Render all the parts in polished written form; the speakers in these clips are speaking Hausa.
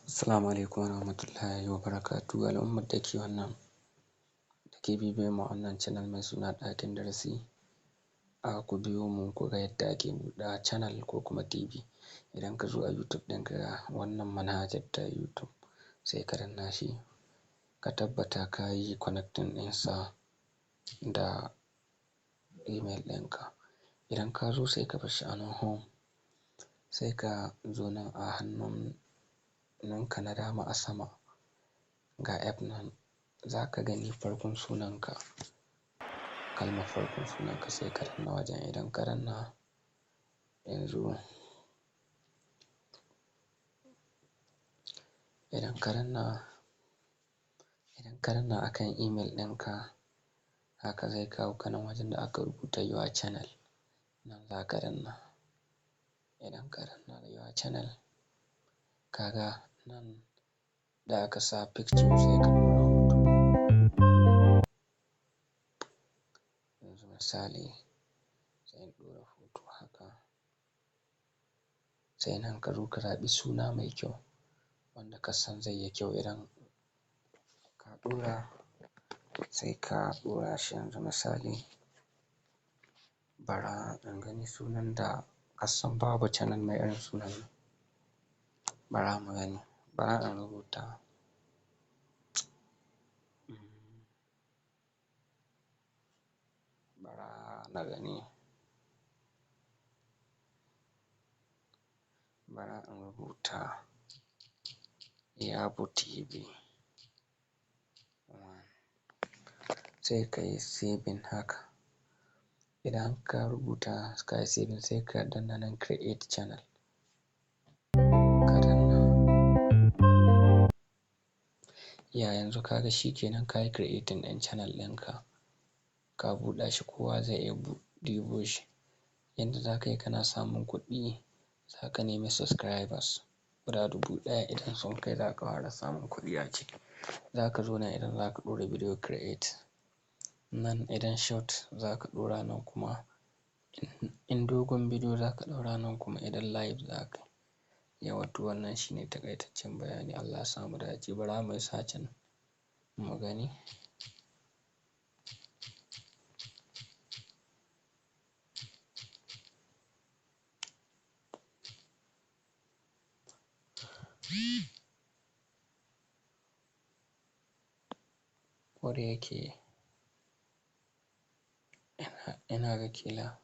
Assalamu alaikum warahmatullahi wabarakatuh. Al'ummar da ke bibiyar mu a wannan channel mai suna ɗakin darasi. Ku biyo mu ku ga yadda ake buɗe channel ko kuma TV. Idan ka zo a YouTube ɗinka wannan manhajar ta YouTube sai ka danna shi, ka tabbata ka yi connecting ɗinsa da email ɗinka. Idan ka zo sai ka bar shi a nan home, sai ka zo nan a hannun ka na dama a sama ga app nan za ka gani farkon sunanka, kalmar farkon sunanka sai ka danna wajen. Idan ka danna yanzu, idan ka danna akan email ɗinka haka zai kawo ka nan wajen da aka rubuta your channel, nan za ka danna. Idan ka danna your channel ka ga nan da aka sa picture sai ka ɗora hoto. Yanzu misali sai in ɗora hoto haka, sai nan ka zo ka zaɓi suna mai kyau wanda ka san zai yi kyau. Idan ka ɗora sai ka ɗora shi. Yanzu misali bara in gani sunan da ka san babu channel mai irin sunan nan, bara mu gani, bara in rubuta bara na gani, bara in rubuta Yabo TV 1 sai ka yi saving haka. Idan ka rubuta ka yi saving sai ka danna nan create channel, ka danna. Yanzu ka ga shi kenan ka yi creating ɗin channel ɗinka, ka buɗe shi kowa zai iya ɗibo shi. Yanda za ka yi kana samun kuɗi, za ka nemi subscribers guda 1000. Idan sun kai za ka fara samun kuɗi a ciki. Za ka zo nan idan za ka ɗora video create nan, idan short za ka ɗora nan, kuma in dogon bidiyo za ka ɗora nan, kuma idan live za ka yi. Yawwa to wannan shine taƙaitaccen bayani. Allah ya sa mu dace. Bara mu yi searching mu gani. Ko da yake ina ga ƙila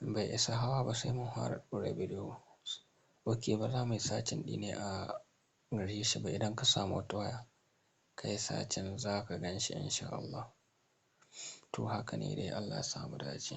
bai isa hawa ba sai mun fara ɗora bidiyo. Ok, ba za mu yi searching ɗin ne a gare shi ba. Idan ka samu wata waya ka yi searching za ka gan shi in sha Allah. To haka ne dai. Allah ya sa mu dace.